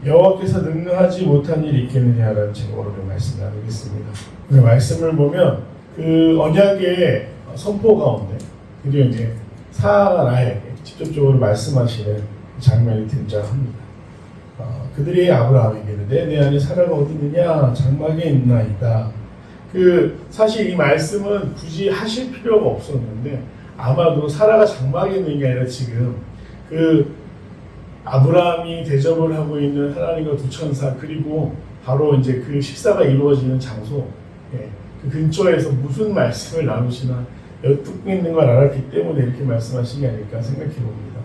여호와께서 능하지 못한 일이 있겠느냐라는 제목으로 말씀을 나누겠습니다. 그 말씀을 보면 그 언약의 선포 가운데 드디어 이제 사라에게 직접적으로 말씀하시는 장면이 등장합니다. 그들이 아브라함에게 이르되 내 안에 사라가 어디 있느냐 장막에 있나이다. 사실 이 말씀은 굳이 하실 필요가 없었는데 아마도 사라가 장막에 있는 게 아니라 지금 아브라함이 대접을 하고 있는 하나님과 두 천사 그리고 바로 이제 그 식사가 이루어지는 장소 그 근처에서 무슨 말씀을 나누시나 듣고 있는 걸 알았기 때문에 이렇게 말씀하신 게 아닐까 생각해 봅니다.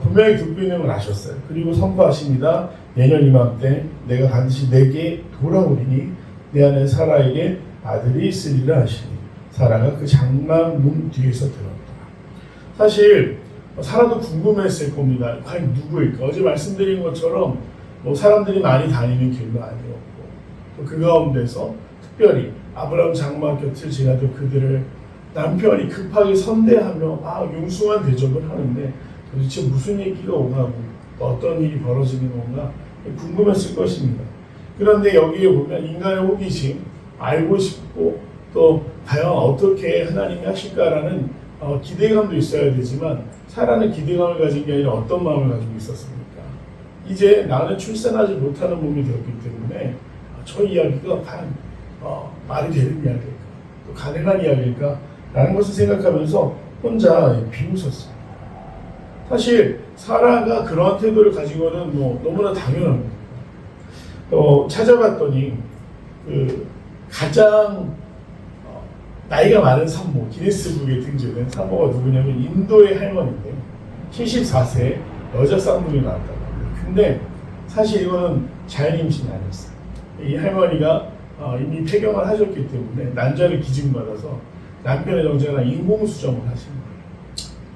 분명히 듣고 있는 걸 아셨어요. 그리고 선포하십니다. 내년 이맘때 내가 반드시 내게 돌아오리니 내 안에 사라에게 아들이 있으리라 하시니 사라가 그 장막 문 뒤에서 들었다. 사실 사라도 궁금했을 겁니다. 과연 누구일까? 어제 말씀드린 것처럼 사람들이 많이 다니는 길도 아니었고 또 그 가운데서 특별히 아브라함 장막 곁을 지나도 그들을 남편이 급하게 선대하며 융숭한 대접을 하는데 도대체 무슨 얘기가 오가고 어떤 일이 벌어지는 건가 궁금했을 것입니다. 그런데 여기에 보면 인간의 호기심, 알고 싶고 또 과연 어떻게 하나님이 하실까라는 기대감도 있어야 되지만 사라는 기대감을 가진 게 아니라 어떤 마음을 가지고 있었습니까? 이제 나는 출산하지 못하는 몸이 되었기 때문에 저 이야기가 과연 말이 되는 이야기일까? 또 가능한 이야기일까? 라는 것을 생각하면서 혼자 비웃었어요. 사실 사라가 그러한 태도를 가지고는 너무나 당연합니다. 찾아봤더니 가장 나이가 많은 산모, 기네스북에 등재된 산모가 누구냐면 인도의 할머니인데 74세 여자 쌍둥이 나왔다고 합니다. 근데 사실 이거는 자연 임신이 아니었어요. 이 할머니가 이미 폐경을 하셨기 때문에 난자를 기증받아서 남편의 정자나 인공수정을 하신 거예요.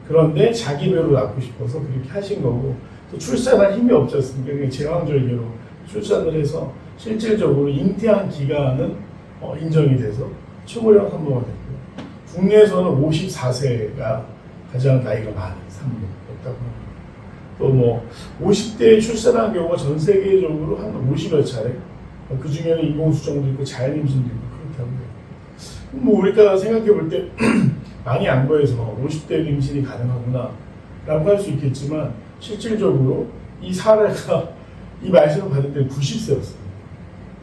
그런데 자기 배로 낳고 싶어서 그렇게 하신 거고 또 출산할 힘이 없지 않습니까? 그냥 제왕절개로 출산을 해서 실질적으로 잉태한 기간은 인정이 돼서 최고령 산모가 됐고요. 국내에서는 54세가 가장 나이가 많은 산모였다고 합니다. 또 50대에 출산한 경우가 전 세계적으로 한 50여 차례, 그 중에는 인공수정도 있고 자연임신도 있고 그렇다고 해요. 우리가 생각해 볼 때 많이 안 보여서 50대 임신이 가능하구나 라고 할 수 있겠지만 실질적으로 이 사라가 이 말씀을 받을 때는 90세였습니다.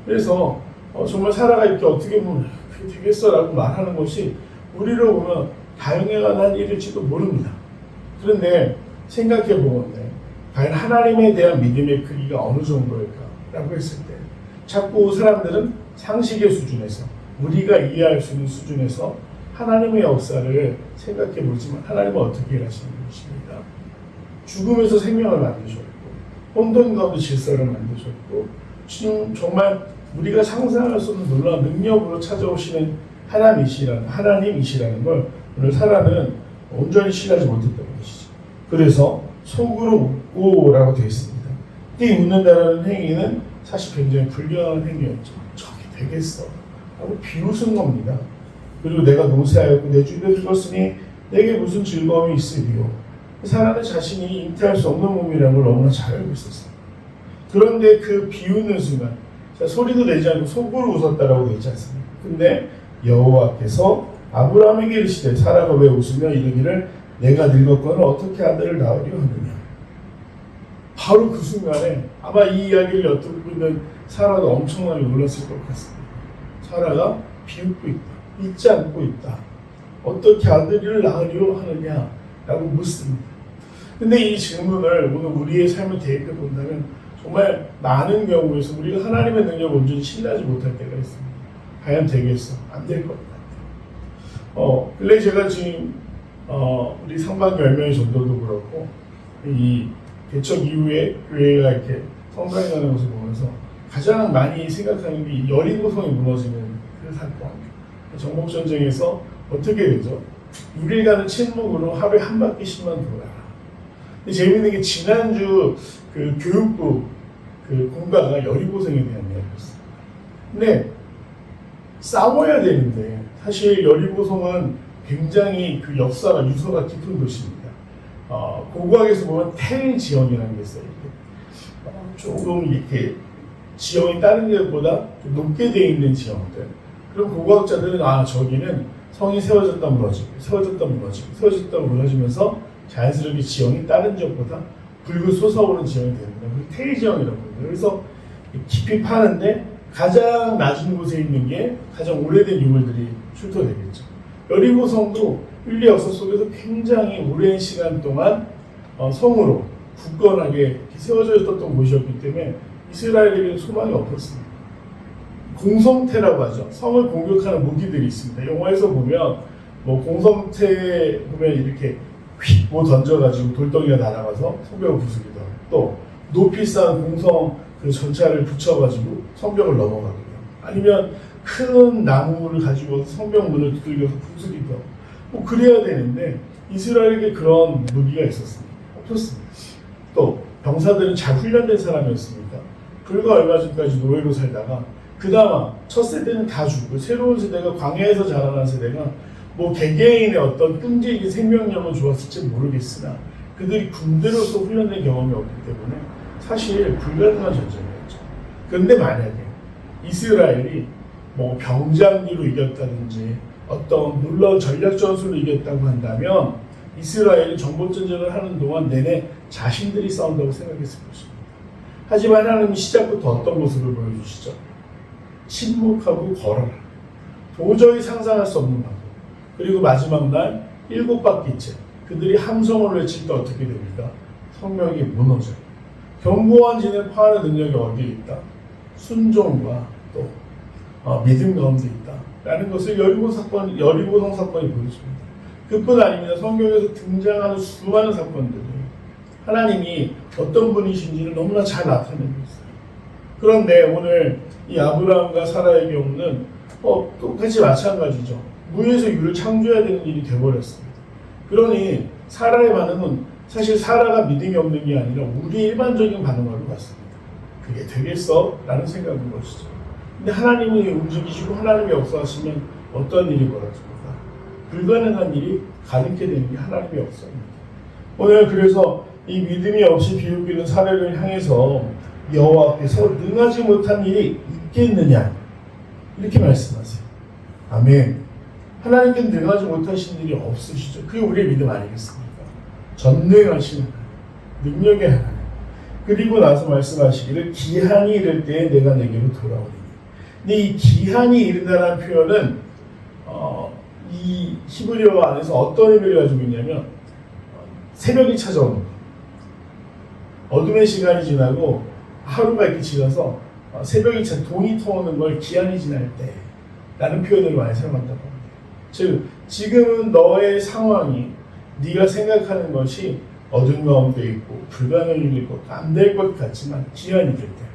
그래서 정말 사라가 이렇게 어떻게 보면 그렇게 되겠어 라고 말하는 것이 우리로 보면 당연한 일일지도 모릅니다. 그런데 생각해 보면 과연 하나님에 대한 믿음의 크기가 어느 정도일까 라고 했을 때 자꾸 사람들은 상식의 수준에서 우리가 이해할 수 있는 수준에서 하나님의 역사를 생각해 보지만 하나님은 어떻게 일하시는 것입니까? 죽음에서 생명을 만드셨고 혼돈 가운데 질서를 만드셨고 정말 우리가 상상할 수 없는 놀라운 능력으로 찾아오시는 하나님이시라는 걸 오늘 사라는 온전히 신뢰하지 못했던 것이죠. 그래서 속으로 웃고라고 되어 있습니다. 이 웃는다라는 행위는 사실 굉장히 불경한 행위였죠. 저게 되겠어 하고 비웃은 겁니다. 그리고 내가 노쇠하였고 내 주변에 죽었으니 내게 무슨 즐거움이 있으리요. 사라는 자신이 잉태할 수 없는 몸이라는 걸 너무나 잘 알고 있었어요. 그런데 그 비웃는 순간 소리도 내지 않고 속으로 웃었다라고 되어 있지 않습니까? 근데 여호와께서 아브라함에게 이르시되 사라가 왜 웃으며 이르기를 내가 늙었거늘 어떻게 아들을 낳으려 하느냐. 바로 그 순간에 아마 이 이야기를 엿듣고 있는 사라도 엄청나게 놀랐을 것 같습니다. 사라가 비웃고 있다. 잊지 않고 있다. 어떻게 아들을 낳으려 하느냐라고 묻습니다. 근데 이 질문을 오늘 우리의 삶을 대입해 본다면 정말 많은 경우에서 우리가 하나님의 능력을 온전히 신뢰하지 못할 때가 있습니다. 과연 되겠어? 안 될 것 같아요. 근데 제가 지금 우리 상반기 10명의 전도도 그렇고 이 개척 이후에 교회가 이렇게 성장해 가는 것을 보면서 가장 많이 생각하는 게 여리고성이 무너지는 그 사건. 정복전쟁에서 어떻게 되죠? 6일간의 침묵으로 하루에 한 바퀴씩만 돌아라. 근데 재미있는 게 지난주 그 교육부 그 공가가 여리고성에 대한 이야기였어요. 근데 싸워야 되는데 사실 여리고성은 굉장히 그 역사가 유서가 깊은 도시입니다. 고고학에서 보면 텔 지형이라는 게 있어요. 조금 이렇게 지형이 다른 데보다 좀 높게 되어 있는 지형들. 그럼 고고학자들은 저기는 성이 세워졌다 무너지고 세워졌다 무너지고 세워졌다 무너지면서 자연스럽게 지형이 다른 지역보다 붉은 솟아오르는 지형이 됩니다. 태의 지형이라고 합니다. 그래서 깊이 파는데 가장 낮은 곳에 있는 게 가장 오래된 유물들이 출토되겠죠. 여리고성도 인류 역사 속에서 굉장히 오랜 시간 동안 성으로 굳건하게 세워져 있었던 곳이었기 때문에 이스라엘에게는 소망이 없었습니다. 공성태라고 하죠. 성을 공격하는 무기들이 있습니다. 영화에서 보면 공성태 보면 이렇게 휙 던져가지고 돌덩이가 날아가서 성벽을 부수기도 하고 또 높이 쌓은 공성 그 전차를 붙여가지고 성벽을 넘어가기도 하고 아니면 큰 나무를 가지고 성벽 문을 두들겨서 부수기도 하고 그래야 되는데 이스라엘에게 그런 무기가 있었습니다. 없었습니다. 또 병사들은 잘 훈련된 사람이었습니다. 불과 얼마 전까지 노예로 살다가 그나마 첫 세대는 다 죽고 새로운 세대가 광야에서 자라난 세대가 개개인의 어떤 끈질긴 생명력은 좋았을지 모르겠으나 그들이 군대로서 훈련된 경험이 없기 때문에 사실 불가능한 전쟁이었죠. 그런데 만약에 이스라엘이 병장기로 이겼다든지 어떤 놀라운 전략 전술로 이겼다고 한다면 이스라엘이 정복전쟁을 하는 동안 내내 자신들이 싸운다고 생각했을 것입니다. 하지만 하나님은 시작부터 어떤 모습을 보여주시죠? 침묵하고 걸어라. 도저히 상상할 수 없는 방법. 그리고 마지막 날 7바퀴째 그들이 함성을 외칠 때 어떻게 됩니까? 성벽이 무너져요. 견고한 진을 파하는 능력이 어디에 있다? 순종과 또 믿음 가운데 있다. 라는 것을 여리고성 사건이 보여줍니다. 그뿐 아닙니다. 성경에서 등장하는 수많은 사건들이 하나님이 어떤 분이신지를 너무나 잘 나타내고 있어요. 그런데 오늘 이 아브라함과 사라의 경우는 똑같이 마찬가지죠. 무에서 유를 창조해야 되는 일이 되어버렸습니다. 그러니 사라의 반응은 사실 사라가 믿음이 없는 게 아니라 우리 일반적인 반응으로 같습니다. 그게 되겠어? 라는 생각인 것이죠. 근데 하나님이 움직이시고 하나님이 역사하시면 어떤 일이 벌어집니까? 불가능한 일이 가능케 되는 게 하나님의 역사입니다. 오늘 그래서 이 믿음이 없이 비웃기는 사례를 향해서 여호와 앞에서 능하지 못한 일이 있겠느냐 이렇게 말씀하세요. 아멘. 하나님께 능하지 못하신 일이 없으시죠. 그게 우리의 믿음 아니겠습니까? 전능하신 하나님, 능력의 하나님. 그리고 나서 말씀하시기를 기한이 이를 때에 내가 내게로 돌아오리니. 근데 이 기한이 이른다는 표현은 이 히브리어 안에서 어떤 의미를 가지고 있냐면 새벽이 찾아오는 것. 어둠의 시간이 지나고 하루가 이렇게 지나서 새벽이 동이 터오는 걸 기한이 지날 때 라는 표현을 많이 사용한다고 합니다. 즉 지금은 너의 상황이 네가 생각하는 것이 어둠 가운데 있고 불가능일 것, 안 될 것 같지만 기한이 될 때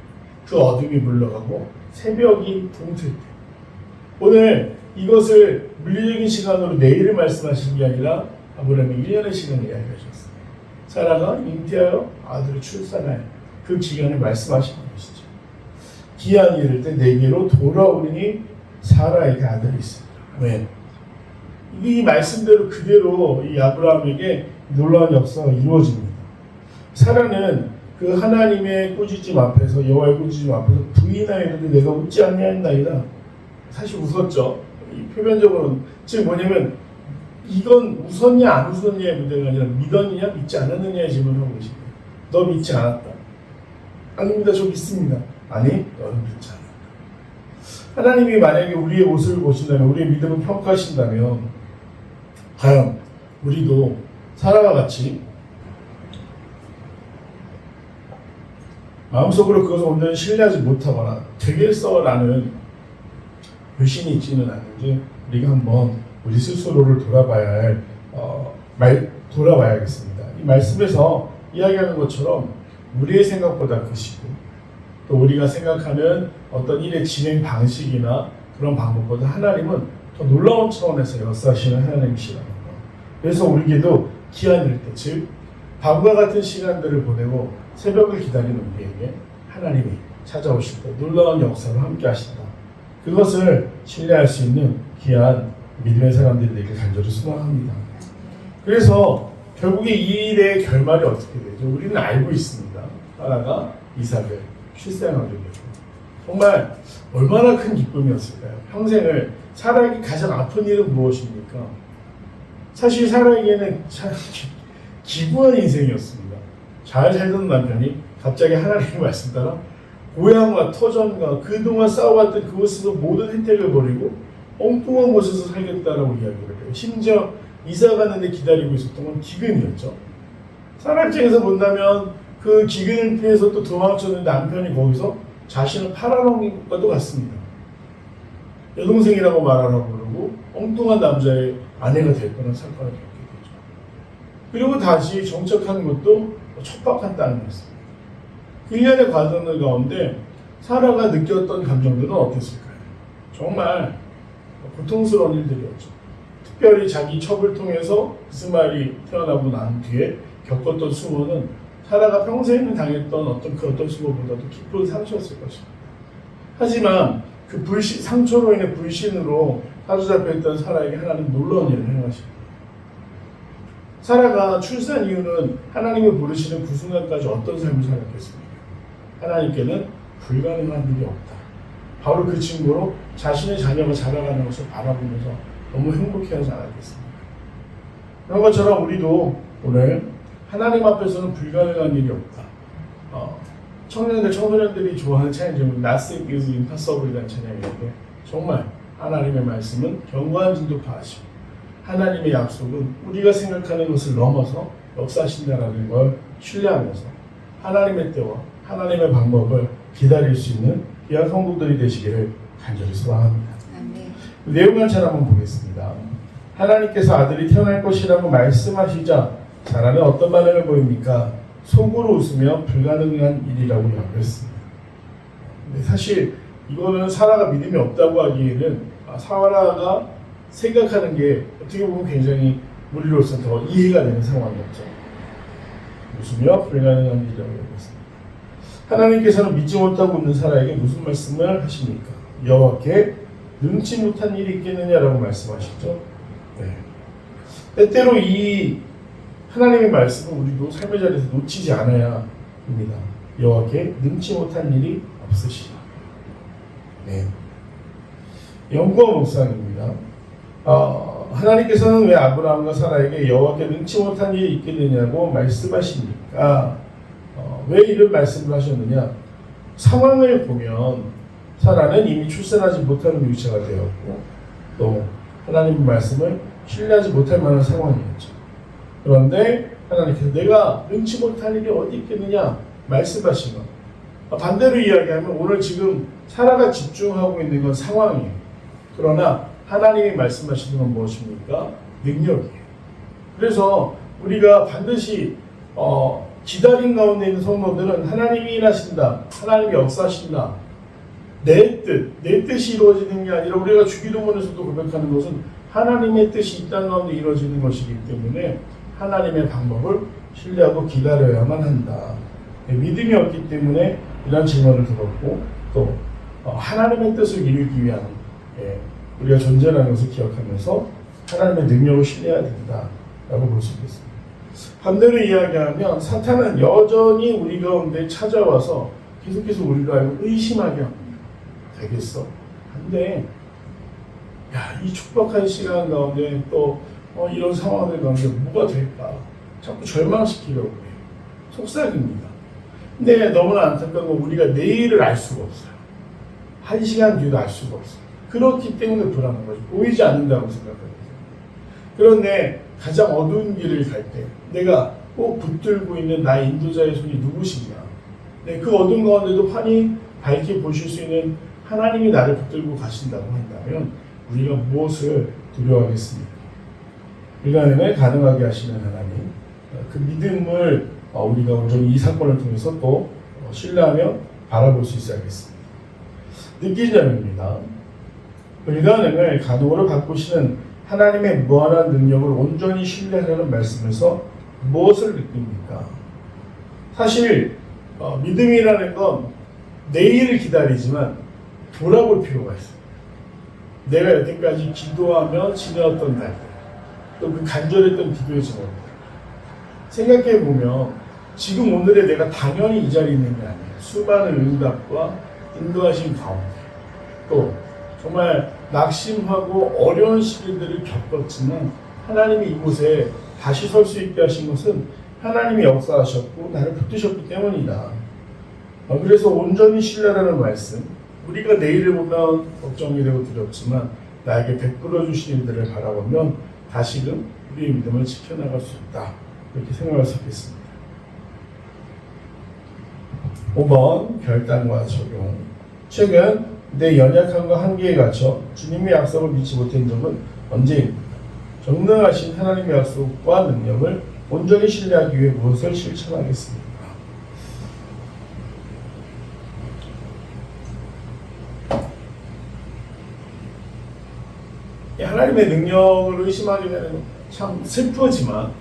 그 어둠이 물러가고 새벽이 동틀 때 오늘 이것을 물리적인 시간으로 내일을 말씀하신 게 아니라 아브라함이 1년의 시간을 이야기하셨습니다. 사라가 잉태하여 아들을 출산할 그 기간을 말씀하시는 것이죠. 기한이 이를 때 내게로 돌아오리니 사라에게 아들이 있습니다. 아멘. 이 말씀대로 그대로 이 아브라함에게 놀라운 역사가 이루어집니다. 사라는 그 하나님의 꾸짖음 앞에서 여호와의 꾸짖음 앞에서 부인하여도 내가 웃지 아니하였나이다. 사실 웃었죠. 이 표면적으로는 즉 뭐냐면 이건 웃었냐 안 웃었냐의 문제가 아니라 믿었느냐 믿지 않았느냐의 질문을 하고 계십니다. 너 믿지 않았다. 아닙니다. 저 믿습니다. 아니 너는 믿지 않았다. 하나님이 만약에 우리의 모습을 보신다면 우리의 믿음을 평가하신다면 과연 우리도 사라와 같이 마음속으로 그것을 온전히 신뢰하지 못하거나 되겠어라는 불신이 있지는 않는지 우리가 한번 우리 스스로를 돌아봐야겠습니다. 이 말씀에서 이야기하는 것처럼 우리의 생각보다 크시고 또 우리가 생각하는 어떤 일의 진행 방식이나 그런 방법보다 하나님은 더 놀라운 차원에서 역사하시는 하나님이시라는 것. 그래서 우리에게도 기한일 때, 즉 밤과 같은 시간들을 보내고 새벽을 기다리는 우리에게 하나님이 찾아오실 때 놀라운 역사를 함께 하신다. 그것을 신뢰할 수 있는 귀한 믿음의 사람들이 되길 간절히 소망합니다. 그래서 결국에 이 일의 결말이 어떻게 되죠? 우리는 알고 있습니다. 사라가 이삭을 출산하게 되고 정말 얼마나 큰 기쁨이었을까요? 평생을 사라에게 가장 아픈 일은 무엇입니까? 사실 사라에게는 참 기구한 인생이었습니다. 잘 살던 남편이 갑자기 하나님의 말씀 따라 고향과 터전과 그동안 쌓아왔던 그곳에서 모든 혜택을 버리고 엉뚱한 곳에서 살겠다라고 이야기를 해요. 심지어 이사 가는데 기다리고 있었던 건 기근이었죠. 사라 입장에서 본다면 그 기근을 피해서 또 도망쳤는데 남편이 거기서 자신을 팔아넘긴 것과도 같습니다. 여동생이라고 말하라고 그러고 엉뚱한 남자의 아내가 될 뻔한 사건을 겪게 되죠. 그리고 다시 정착한 것도 척박한 땅이었습니다. 그 1년의 과정들 가운데 사라가 느꼈던 감정들은 어땠을까요? 정말 고통스러운 일들이었죠. 특별히 자기 첩을 통해서 이스마엘이 태어나고 난 뒤에 겪었던 수모는 사라가 평생 당했던 어떤 그 어떤 수모보다도 깊은 상처였을 것입니다. 하지만 그 상처로 인해 불신으로 사로잡혀있던 사라에게 하나님 놀라운 일을 행하십니다. 사라가 출산 이후는 하나님이 부르시는 그 순간까지 어떤 삶을 살았겠습니까? 하나님께는 불가능한 일이 없다. 바로 그 친구로 자신의 자녀가 자라가는 것을 바라보면서 너무 행복해하지 않았겠습니까? 그런 것처럼 우리도 오늘 하나님 앞에서는 불가능한 일이 없다. 청소년들이 좋아하는 찬양 제목이 Nothing is impossible이라는 찬양인데 정말 하나님의 말씀은 견고한 진도파하시고 하나님의 약속은 우리가 생각하는 것을 넘어서 역사하신다는 걸 신뢰하면서 하나님의 때와 하나님의 방법을 기다릴 수 있는 귀한 성도들이 되시기를 간절히 소망합니다. 내용 관찰 한번 보겠습니다. 하나님께서 아들이 태어날 것이라고 말씀하시자 사라는 어떤 반응을 보입니까? 속으로 웃으며 불가능한 일이라고 이야기했습니다. 사실 이거는 사라가 믿음이 없다고 하기에는 사라가 생각하는 게 어떻게 보면 굉장히 우리로서 더 이해가 되는 상황이었죠. 웃으며 불가능한 일이라고 이야기했습니다. 하나님께서는 믿지 못하고 있는 사라에게 무슨 말씀을 하십니까? 여호와께 능치 못한 일이 있겠느냐라고 말씀하시죠. 네. 때때로 이 하나님의 말씀은 우리도 삶의 자리에서 놓치지 않아야 합니다. 여호와께 능치 못한 일이 없으시다. 네. 연구와 묵상입니다. 하나님께서는 왜 아브라함과 사라에게 여호와께 능치 못한 일이 있겠느냐고 말씀하십니까? 왜 이런 말씀을 하셨느냐? 상황을 보면 사라는 이미 출산하지 못하는 유치가 되었고 또 하나님의 말씀을 신뢰하지 못할 만한 상황이었죠. 그런데 하나님께서 내가 능치 못할 일이 어디 있겠느냐 말씀하신 것. 반대로 이야기하면 오늘 지금 사라가 집중하고 있는 건 상황이에요. 그러나 하나님이 말씀하시는 건 무엇입니까? 능력이에요. 그래서 우리가 반드시 기다림 가운데 있는 성도들은 하나님이 일하신다. 하나님이 역사하신다. 내 뜻이 이루어지는 게 아니라 우리가 주기도문에서도 고백하는 것은 하나님의 뜻이 이 땅 가운데 이루어지는 것이기 때문에 하나님의 방법을 신뢰하고 기다려야만 한다. 믿음이 없기 때문에 이런 질문을 들었고 또 하나님의 뜻을 이루기 위한 우리가 존재라는 것을 기억하면서 하나님의 능력을 신뢰해야 된다라고 볼 수 있겠습니다. 반대로 이야기하면 사탄은 여전히 우리 가운데 찾아와서 계속해서 우리가 의심하게 합니다. 되겠어? 근데 이 촉박한 시간 가운데 또 이런 상황들 가운데 뭐가 될까? 자꾸 절망시키려고 해요. 속삭입니다. 근데 너무나 안타까운 건 우리가 내일을 알 수가 없어요. 1시간 뒤도 알 수가 없어요. 그렇기 때문에 불안한 거죠. 보이지 않는다고 생각합니다. 그런데 가장 어두운 길을 갈 때 내가 꼭 붙들고 있는 나의 인도자의 손이 누구시냐? 그 어두운 가운데도 환히 밝게 보실 수 있는 하나님이 나를 붙들고 가신다고 한다면 우리가 무엇을 두려워하겠습니까? 불가능을 가능하게 하시는 하나님, 그 믿음을 우리가 온전히 이 사건을 통해서 또 신뢰하며 바라볼 수 있어야겠습니다. 느낀 점입니다. 불가능을 가능으로 바꾸시는 하나님의 무한한 능력을 온전히 신뢰하려는 말씀에서 무엇을 느낍니까? 사실 믿음이라는 건 내일을 기다리지만 돌아볼 필요가 있어요. 내가 여태까지 기도하며 지내었던 날들, 또 그 간절했던 기도의 제목들 생각해보면 지금 오늘의 내가 당연히 이 자리에 있는 게 아니에요. 수많은 응답과 인도하신 가운데 또 정말 낙심하고 어려운 시기들을 겪었지만 하나님이 이곳에 다시 설 수 있게 하신 것은 하나님이 역사하셨고 나를 붙드셨기 때문이다. 그래서 온전히 신뢰라는 말씀, 우리가 내일을 보면 걱정이 되고 두렵지만 나에게 베풀어 주신 일들을 바라보면 다시금 우리의 믿음을 지켜나갈 수 있다. 이렇게 생각할 수 있겠습니다. 5번 결단과 적용. 최근 내 연약함과 한계에 갇혀 주님의 약속을 믿지 못한 적은 언제입니까? 전능하신 하나님의 약속과 능력을 온전히 신뢰하기 위해 무엇을 실천하겠습니까? 하나님의 능력을 의심하게 되는 참 슬프지만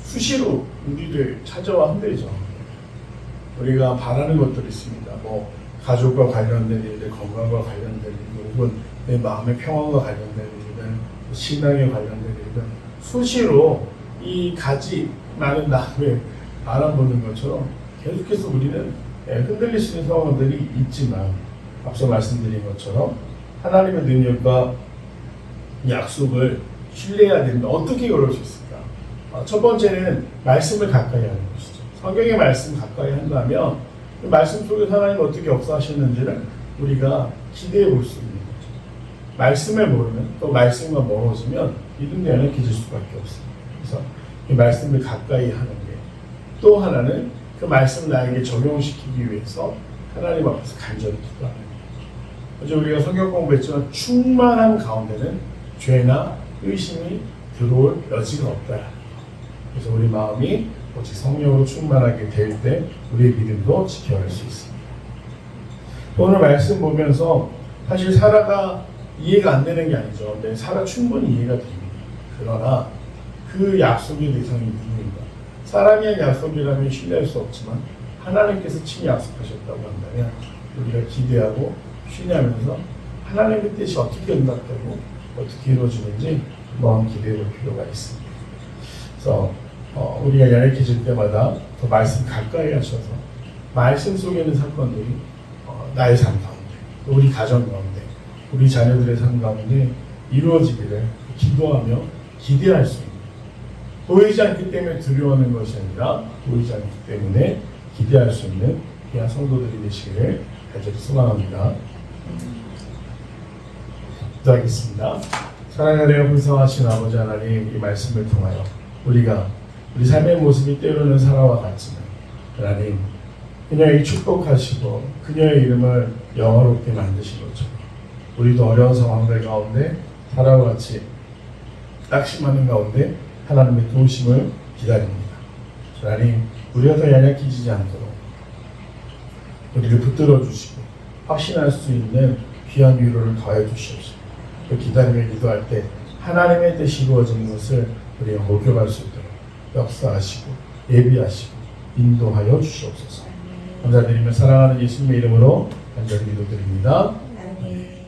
수시로 우리를 찾아와 흔들죠. 우리가 바라는 것들이 있습니다. 뭐 가족과 관련된 일들, 건강과 관련된 일들, 혹은 내 마음의 평안과 관련된 일들, 신앙에 관련된 일들, 수시로 이 가지 많은 나무에 바람 보는 것처럼 계속해서 우리는 흔들릴 수 있는 상황들이 있지만 앞서 말씀드린 것처럼 하나님의 능력과 약속을 신뢰해야 되는데 어떻게 그럴 수 있을까? 첫 번째는 말씀을 가까이 하는 것이죠. 성경의 말씀 가까이 한다면 그 말씀 속에서 하나님 어떻게 역사하셨는지를 우리가 기대해 볼 수 있는 거죠. 말씀을 모르면 또 말씀과 멀어지면 믿음이 연약해질 수밖에 없습니다. 그래서 이 말씀을 가까이 하는 게 또 하나는 그 말씀을 나에게 적용시키기 위해서 하나님 앞에서 간절히 기도하는 거예요. 어제 우리가 성경 공부했지만 충만한 가운데는 죄나 의심이 들어올 여지가 없다. 그래서 우리 마음이 오직 성령으로 충만하게 될 때 우리의 믿음도 지켜갈 수 있습니다. 오늘 말씀 보면서 사실 사라가 이해가 안 되는 게 아니죠. 네, 사라 충분히 이해가 됩니다. 그러나 그 약속의 대상이 누구인가? 사람이 한 약속이라면 신뢰할 수 없지만 하나님께서 친히 약속하셨다고 한다면 우리가 기대하고 신뢰하면서 하나님의 뜻이 어떻게 응답되고 어떻게 이루어지는지 한번 기대해 볼 필요가 있습니다. 그래서 우리가 연약해질 때마다 더 말씀 가까이 하셔서 말씀 속에 있는 사건들이 나의 삶 가운데, 우리 가정 가운데, 우리 자녀들의 삶 가운데 이루어지기를 기도하며 기대할 수 있는, 보이지 않기 때문에 두려워하는 것이 아니라 보이지 않기 때문에 기대할 수 있는 귀한 성도들이 되시기를 간절히 소망합니다. 기도하겠습니다. 사랑하며 불쌍하신 아버지 하나님, 이 말씀을 통하여 우리가 우리 삶의 모습이 때로는 사라와 같지만 하나님, 그녀에게 축복하시고 그녀의 이름을 영화롭게 만드신 것처럼 우리도 어려운 상황들 가운데 사라와 같이 낙심하는 가운데 하나님의 도우심을 기다립니다. 하나님, 우리가 더 연약해지지 않도록 우리를 붙들어 주시고 확신할 수 있는 귀한 위로를 더해 주시옵소서. 그 기다림을 기도할 때 하나님의 뜻이 이루어지는 것을 우리가 목격할 수 있도록 역사하시고 예비하시고 인도하여 주시옵소서. 감사드리며 사랑하는 예수님의 이름으로 간절히 기도드립니다. 아멘.